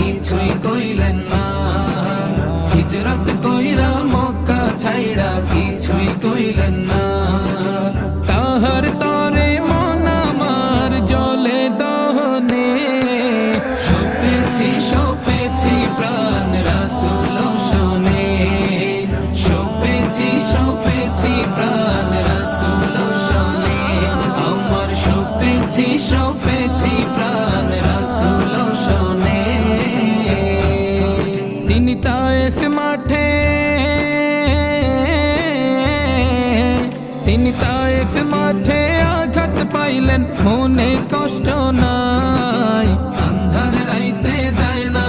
কিছুই কইলেন না। হিজরত কইরা মক্কা ছাইড়া কিছুই কইলেন না। তাহার তরে মন আমার জলে দহনে, সপেছি প্রাণ রাসূল শোনে। সপেছি প্রাণ রাসূল শোনে। আমার সপেছি প্রাণ রাসূল শোনে। তিনি তায়েফ মাঠে আঘাত পাইলেন, মনে কষ্ট নাই।